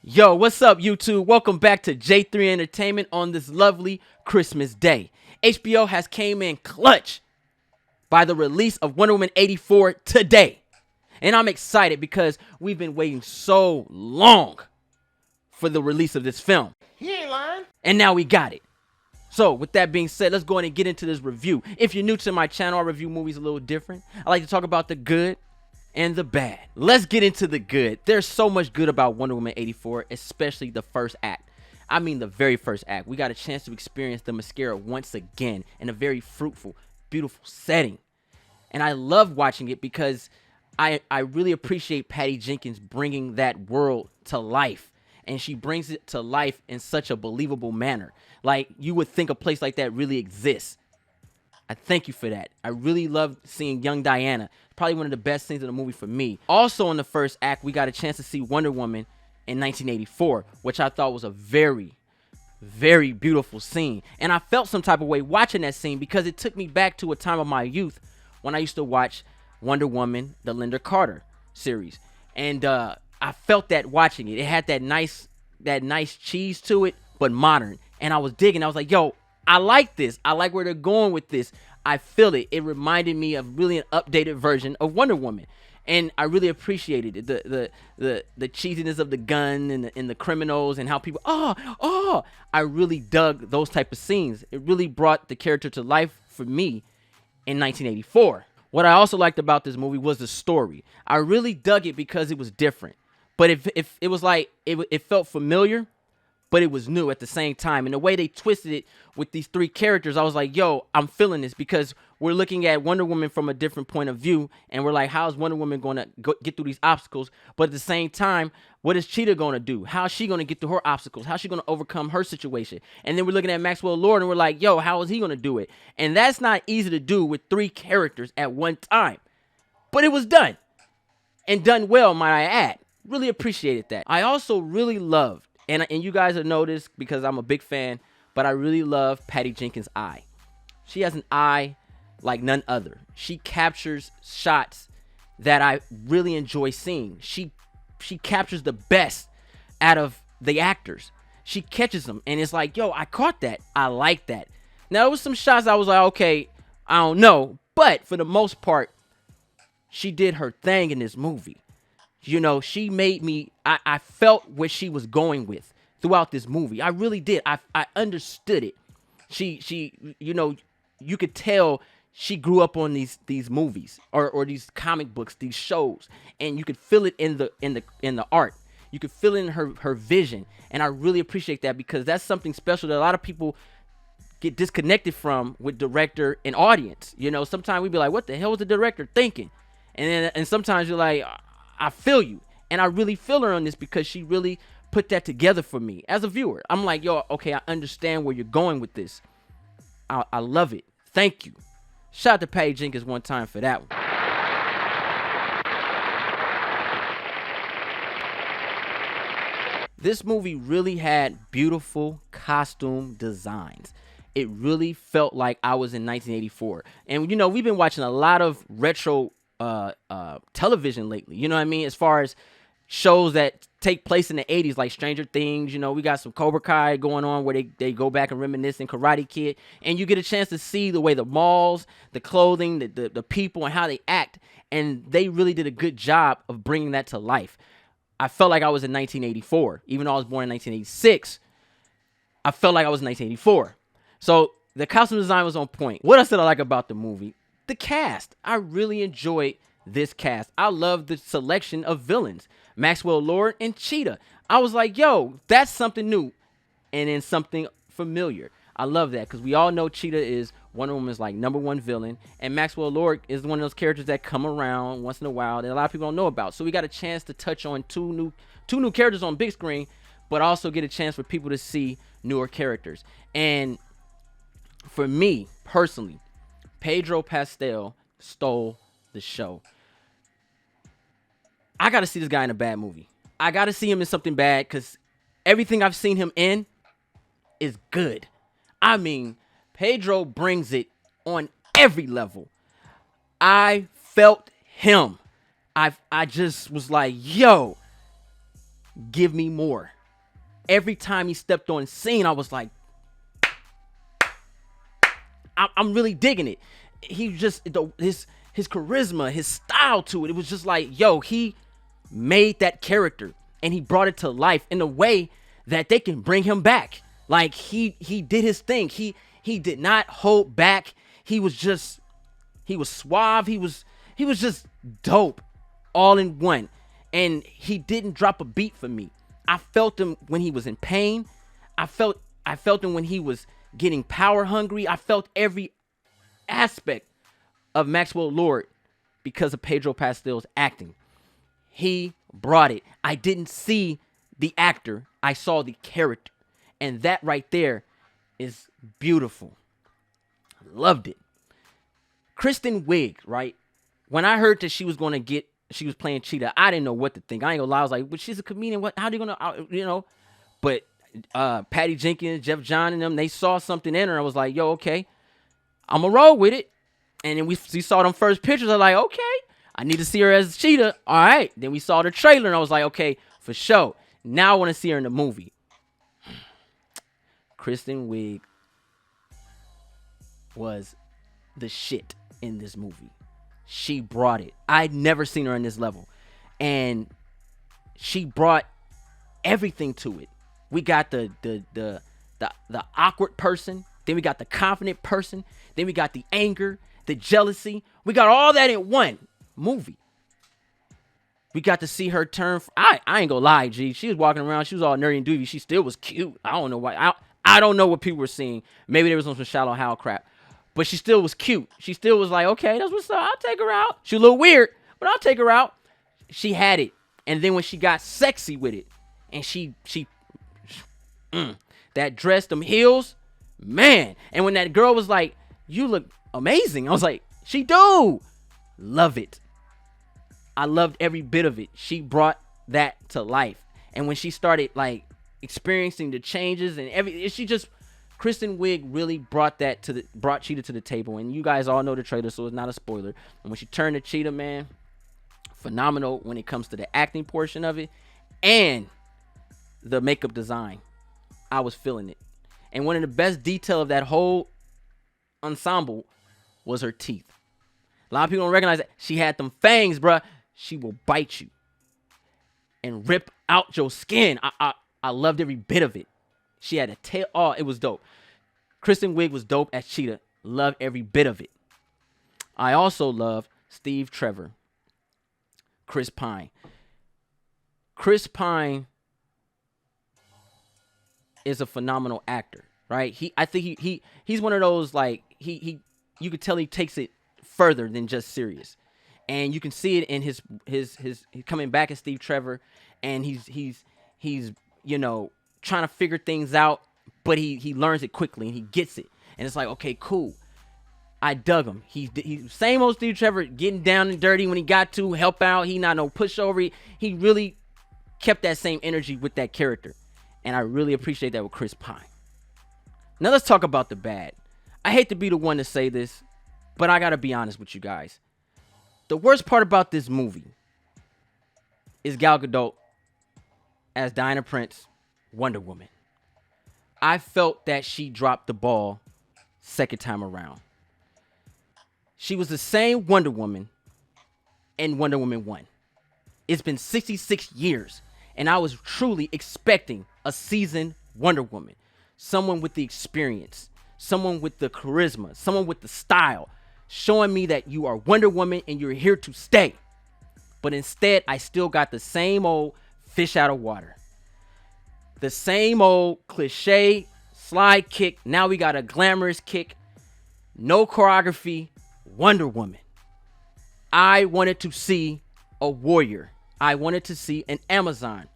Yo, what's up, YouTube? Welcome back to J3 Entertainment on this lovely Christmas day. HBO has came in clutch by the release of Wonder Woman 84 today. And I'm excited because we've been waiting so long for the release of this film. He ain't lying. And now we got it. So, with that being said, let's go ahead and get into this review. If you're new to my channel, I review movies a little different. I like to talk about the good and the bad. Let's get into the good. There's so much good about Wonder Woman 84, especially the first act. I mean the very first act. We got a chance to experience the mascara once again in a very fruitful, beautiful setting. And I love watching it because I really appreciate Patty Jenkins bringing that world to life. And she brings it to life in such a believable manner. Like, you would think a place like that really exists. I thank you for that. I really love seeing young Diana. Probably one of the best scenes in the movie for me. Also in the first act, we got a chance to see Wonder Woman in 1984, which I thought was a very, very beautiful scene. And I felt some type of way watching that scene because it took me back to a time of my youth when I used to watch Wonder Woman, the Linda Carter series. And I felt that watching it. It had that nice cheese to it, but modern. And I was digging. I was like, yo, I like this. I like where they're going with this. I feel it. It reminded me of really an updated version of Wonder Woman. And I really appreciated it. The cheesiness of the gun and the criminals and how people, I really dug those type of scenes. It really brought the character to life for me in 1984. What I also liked about this movie was the story. I really dug it because it was different. But if it was like, it felt familiar, but it was new at the same time. And the way they twisted it with these three characters, I was like, yo, I'm feeling this because we're looking at Wonder Woman from a different point of view. And we're like, how's Wonder Woman going to get through these obstacles? But at the same time, what is Cheetah going to do? How is she going to get through her obstacles? How's she going to overcome her situation? And then we're looking at Maxwell Lord and we're like, yo, how is he going to do it? And that's not easy to do with three characters at one time. But it was done. And done well, might I add. Really appreciated that. I also really loved, and you guys have noticed because I'm a big fan, but I really love Patty Jenkins' eye. She has an eye like none other. She captures shots that I really enjoy seeing. She captures the best out of the actors. She catches them, and it's like, yo, I caught that. I like that. Now, there was some shots I was like, okay, I don't know. But for the most part, she did her thing in this movie. You know, she made me, I felt what she was going with throughout this movie. I really did. I understood it. She, you know, you could tell she grew up on these movies or these comic books, these shows, and you could feel it in the art. You could feel it in her vision, and I really appreciate that because that's something special that a lot of people get disconnected from with director and audience. You know, sometimes we be like, what the hell was the director thinking? And sometimes you're like, I feel you. And I really feel her on this because she really put that together for me as a viewer. I'm like, yo, okay, I understand where you're going with this. I love it. Thank you. Shout out to Patty Jenkins one time for that one. This movie really had beautiful costume designs. It really felt like I was in 1984. And, you know, we've been watching a lot of retro television lately, you know what I mean, as far as shows that take place in the 80s, like Stranger Things. You know, we got some Cobra Kai going on where they go back and reminisce, and Karate Kid, and you get a chance to see the way the malls, the clothing, the people, and how they act, and they really did a good job of bringing that to life. I felt like I was in 1984, even though I was born in 1986. I felt like I was in 1984. So the costume design was on point. What else did I like about the movie? The cast. I really enjoyed this cast. I love the selection of villains. Maxwell Lord and Cheetah. I was like, yo, that's something new and then something familiar. I love that because we all know Cheetah is Wonder Woman's like #1 villain, and Maxwell Lord is one of those characters that come around once in a while that a lot of people don't know about. So we got a chance to touch on two new characters on big screen, but also get a chance for people to see newer characters. And for me personally, Pedro Pascal stole the show. I got to see this guy in a bad movie. I got to see him in something bad because everything I've seen him in is good. I mean, Pedro brings it on every level. I felt him. I just was like, yo, give me more. Every time he stepped on scene, I was like, I'm really digging it. He just his charisma, his style to it. It was just like, yo, he made that character and he brought it to life in a way that they can bring him back. Like he did his thing. He did not hold back. He was suave. He was just dope all in one. And he didn't drop a beat for me. I felt him when he was in pain. I felt him when he was getting power hungry. I felt every aspect of Maxwell Lord because of Pedro Pascal's acting. He brought it. I didn't see the actor. I saw the character. And that right there is beautiful. Loved it. Kristen Wiig, right? When I heard that she was playing Cheetah, I didn't know what to think. I ain't gonna lie. I was like, but she's a comedian. How are they gonna, But Patty Jenkins, Jeff John, and them, they saw something in her. I was like, yo, okay, I'm gonna roll with it. And then we saw them first pictures. I was like, okay, I need to see her as Cheetah. All right. Then we saw the trailer, and I was like, okay, for sure. Now I want to see her in the movie. Kristen Wiig was the shit in this movie. She brought it. I'd never seen her in this level. And she brought everything to it. We got the awkward person. Then we got the confident person. Then we got the anger, the jealousy. We got all that in one movie. We got to see her turn. I ain't gonna lie, G. She was walking around. She was all nerdy and doovy. She still was cute. I don't know why. I don't know what people were seeing. Maybe there was some Shallow Hal crap. But she still was cute. She still was like, okay, that's what's up. I'll take her out. She was a little weird, but I'll take her out. She had it. And then when she got sexy with it, and that dress, them heels, man. And when that girl was like, you look amazing. I was like, she do. Love it. I loved every bit of it. She brought that to life. And when she started like experiencing the changes and Kristen Wiig really brought Cheetah to the table. And you guys all know the trailer, so it's not a spoiler. And when she turned to Cheetah, man, phenomenal when it comes to the acting portion of it and the makeup design. I was feeling it. And one of the best detail of that whole ensemble was her teeth. A lot of people don't recognize that. She had them fangs, bruh. She will bite you and rip out your skin. I loved every bit of it. She had a tail. Oh, it was dope. Kristen Wiig was dope as Cheetah. Loved every bit of it. I also love Steve Trevor. Chris Pine. Chris Pine is a phenomenal actor, right? I think he's one of those, like, you could tell he takes it further than just serious. And you can see it in his coming back as Steve Trevor, and he's trying to figure things out, but he learns it quickly and he gets it. And it's like, okay, cool. I dug him. He's same old Steve Trevor, getting down and dirty when he got to help out. He not no pushover. He really kept that same energy with that character. And I really appreciate that with Chris Pine. Now let's talk about the bad. I hate to be the one to say this, but I gotta be honest with you guys. The worst part about this movie is Gal Gadot as Diana Prince, Wonder Woman. I felt that she dropped the ball second time around. She was the same Wonder Woman in Wonder Woman 1. It's been 66 years, and I was truly expecting a seasoned Wonder Woman. Someone with the experience, someone with the charisma, someone with the style, showing me that you are Wonder Woman and you're here to stay. But instead, I still got the same old fish out of water. The same old cliche slide kick. Now we got a glamorous kick. No choreography. Wonder Woman. I wanted to see a warrior. I wanted to see an Amazon.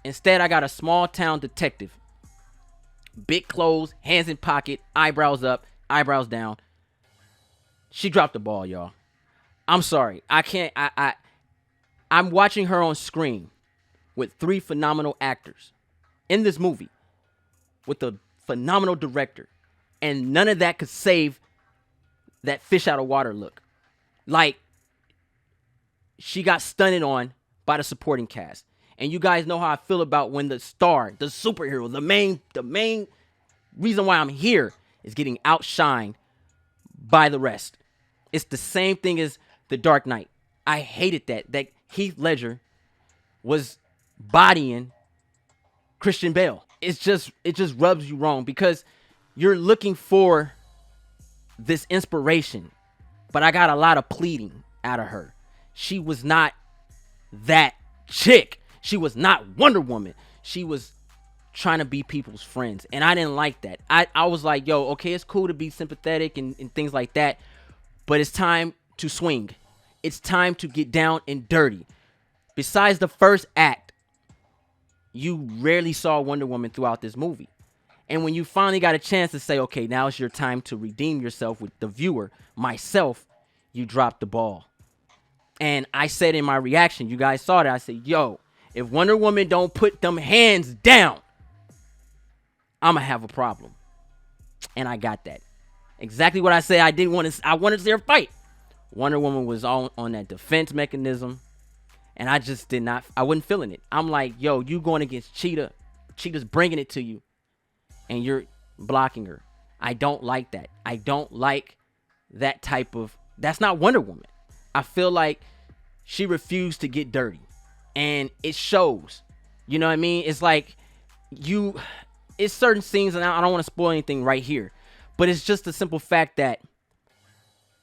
Instead, I got a small town detective. Big clothes, hands in pocket, eyebrows up, eyebrows down. She dropped the ball, y'all. I'm sorry. I can't. I'm watching her on screen with 3 phenomenal actors in this movie with a phenomenal director, and none of that could save that fish out of water look. Like, she got stunted on by the supporting cast. And you guys know how I feel about when the star, the superhero, the main reason why I'm here is getting outshined by the rest. It's the same thing as The Dark Knight. I hated that Heath Ledger was bodying Christian Bale. It just rubs you wrong because you're looking for this inspiration, but I got a lot of pleading out of her. She was not that chick. She was not Wonder Woman. She was trying to be people's friends, and I didn't like that. I was like, yo, okay, it's cool to be sympathetic and things like that, but it's time to swing. It's time to get down and dirty. Besides the first act, you rarely saw Wonder Woman throughout this movie. And when you finally got a chance to say, okay, now it's your time to redeem yourself with the viewer, myself, you dropped the ball. And I said in my reaction, you guys saw that, I said, yo, if Wonder Woman don't put them hands down, I'm going to have a problem. And I got that. Exactly what I said. I wanted to see her fight. Wonder Woman was on that defense mechanism. And I just I wasn't feeling it. I'm like, yo, you going against Cheetah. Cheetah's bringing it to you. And you're blocking her. I don't like that. I don't like that type of, that's not Wonder Woman. I feel like she refused to get dirty. And it shows. You know what I mean? It's like it's certain scenes, and I don't want to spoil anything right here. But it's just the simple fact that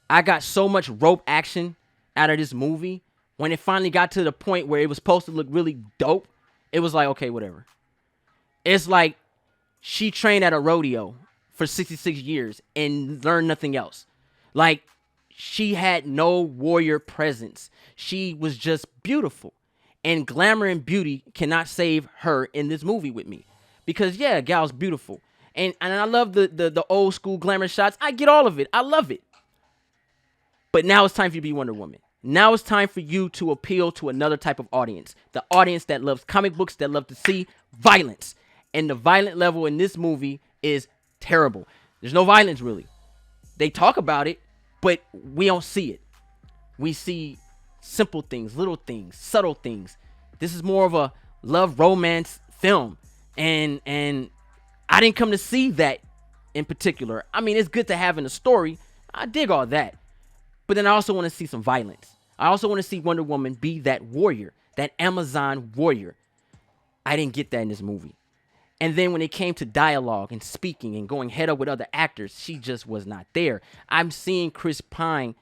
I got so much rope action out of this movie. When it finally got to the point where it was supposed to look really dope, it was like, okay, whatever. It's like she trained at a rodeo for 66 years and learned nothing else. Like, she had no warrior presence. She was just beautiful. And glamour and beauty cannot save her in this movie with me. Because, yeah, gal's beautiful. And I love the old school glamour shots. I get all of it. I love it. But now it's time for you to be Wonder Woman. Now it's time for you to appeal to another type of audience. The audience that loves comic books, that love to see violence. And the violent level in this movie is terrible. There's no violence, really. They talk about it, but we don't see it. We see simple things, little things, subtle things. This is more of a love romance film. And I didn't come to see that in particular. I mean, it's good to have in a story. I dig all that. But then I also want to see some violence. I also want to see Wonder Woman be that warrior, that Amazon warrior. I didn't get that in this movie. And then when it came to dialogue and speaking and going head up with other actors, she just was not there. I'm seeing Chris Pine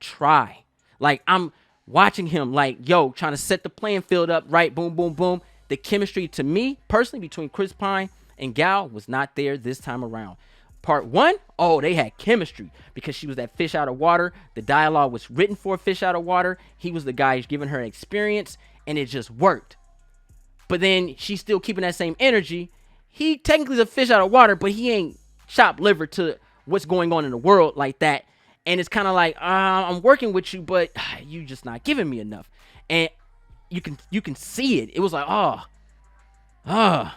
try. Like, I'm watching him like, yo, trying to set the playing field up, right? Boom, boom, boom. The chemistry to me, personally, between Chris Pine and Gal was not there this time around. Part one, oh, they had chemistry because she was that fish out of water. The dialogue was written for a fish out of water. He was the guy who's giving her an experience, and it just worked. But then she's still keeping that same energy. He technically is a fish out of water, but he ain't chopped liver to what's going on in the world like that. And it's kind of like, I'm working with you, but you just not giving me enough. And you can see it. It was like, And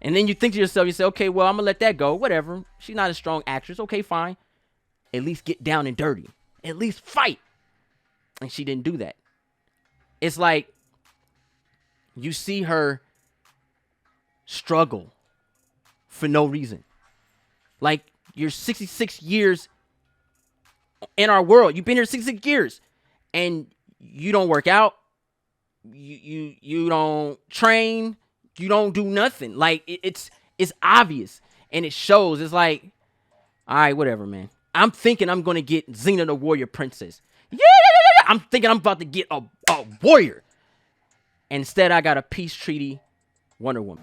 then you think to yourself, you say, okay, well, I'm going to let that go. Whatever. She's not a strong actress. Okay, fine. At least get down and dirty. At least fight. And she didn't do that. It's like you see her struggle for no reason. Like, you're 66 years in our world. You've been here 66 years. And you don't work out. You don't train. You don't do nothing. Like, it's obvious. And it shows. It's like, all right, whatever, man. I'm thinking I'm going to get Xena the Warrior Princess. Yeah. I'm thinking I'm about to get a warrior. And instead, I got a peace treaty Wonder Woman.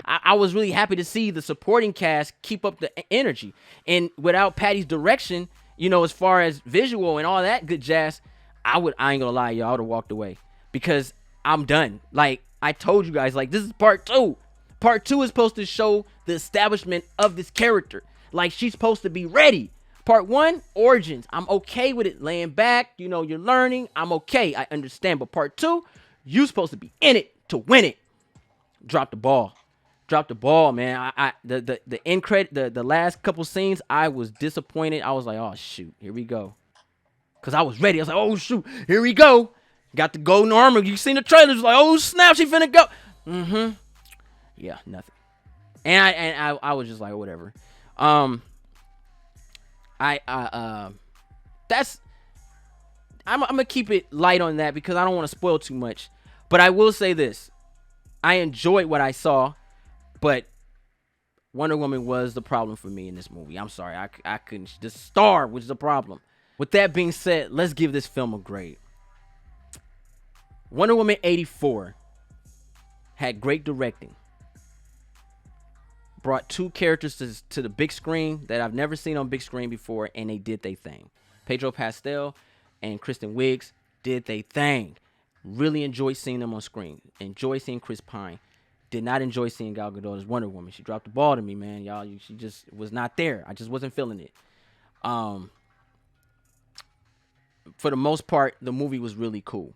I was really happy to see the supporting cast keep up the energy. And without Patty's direction, you know, as far as visual and all that good jazz, I ain't gonna lie, y'all, I would have walked away. Because I'm done. Like, I told you guys, like, this is part 2. Part 2 is supposed to show the establishment of this character. Like, she's supposed to be ready. Part 1, origins. I'm okay with it. Laying back, you know, you're learning. I'm okay. I understand. But part 2, you're supposed to be in it to win it. Drop the ball. Dropped the ball, man. The end credit, the last couple scenes, I was disappointed. I was like, oh shoot, here we go. Cause I was ready. I was like, oh shoot, here we go. Got the golden armor. You seen the trailers? Like, oh snap, she finna go. Yeah, nothing. And I was just like, whatever. That's I'm gonna keep it light on that because I don't want to spoil too much. But I will say this: I enjoyed what I saw, but Wonder Woman was the problem for me in this movie. I'm sorry, I couldn't. The star was the problem. With that being said, let's give this film a grade. Wonder Woman 84 had great directing. Brought two characters to the big screen that I've never seen on big screen before, and they did their thing. Pedro Pascal and Kristen Wiig did their thing. Really enjoyed seeing them on screen. Enjoy seeing Chris Pine. Did not enjoy seeing Gal Gadot as Wonder Woman. She dropped the ball to me, man. Y'all, she just was not there. I just wasn't feeling it. For the most part, the movie was really cool.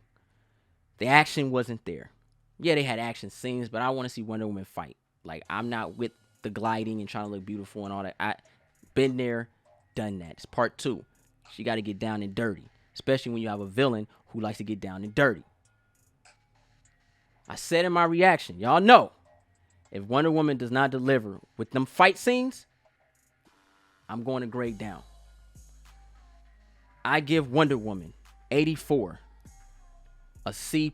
The action wasn't there. Yeah, they had action scenes, but I want to see Wonder Woman fight. Like, I'm not with the gliding and trying to look beautiful and all that. I been there, done that. It's part 2. She got to get down and dirty, especially when you have a villain who likes to get down and dirty. I said in my reaction, y'all know, if Wonder Woman does not deliver with them fight scenes, I'm going to grade down. I give Wonder Woman 84 a C+.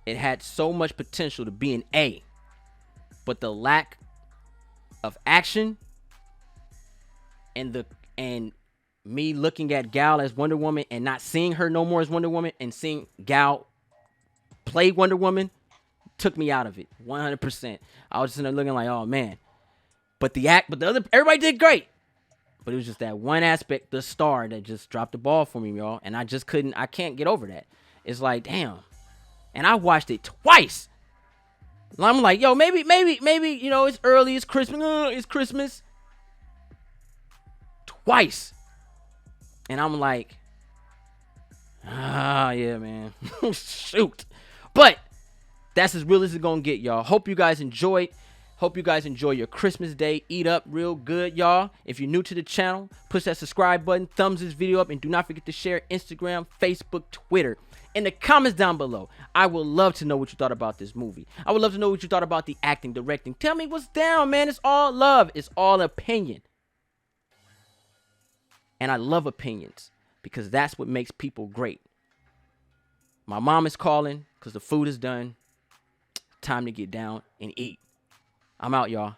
It had so much potential to be an A, but the lack of action and me looking at Gal as Wonder Woman and not seeing her no more as Wonder Woman and seeing Gal play Wonder Woman took me out of it 100%. I was just in there looking like, oh man. But the other, everybody did great. But it was just that one aspect, the star, that just dropped the ball for me, y'all. And I can't get over that. It's like, damn. And I watched it twice. I'm like, yo, maybe, you know, it's early, it's Christmas, it's Christmas. Twice. And I'm like, yeah, man. Shoot. But that's as real as it's gonna get, y'all. Hope you guys enjoyed. Hope you guys enjoy your Christmas day. Eat up real good, y'all. If you're new to the channel, push that subscribe button, thumbs this video up, and do not forget to share Instagram, Facebook, Twitter. In the comments down below, I would love to know what you thought about this movie. I would love to know what you thought about the acting, directing. Tell me what's down, man. It's all love. It's all opinion. And I love opinions because that's what makes people great. My mom is calling because the food is done. Time to get down and eat. I'm out, y'all.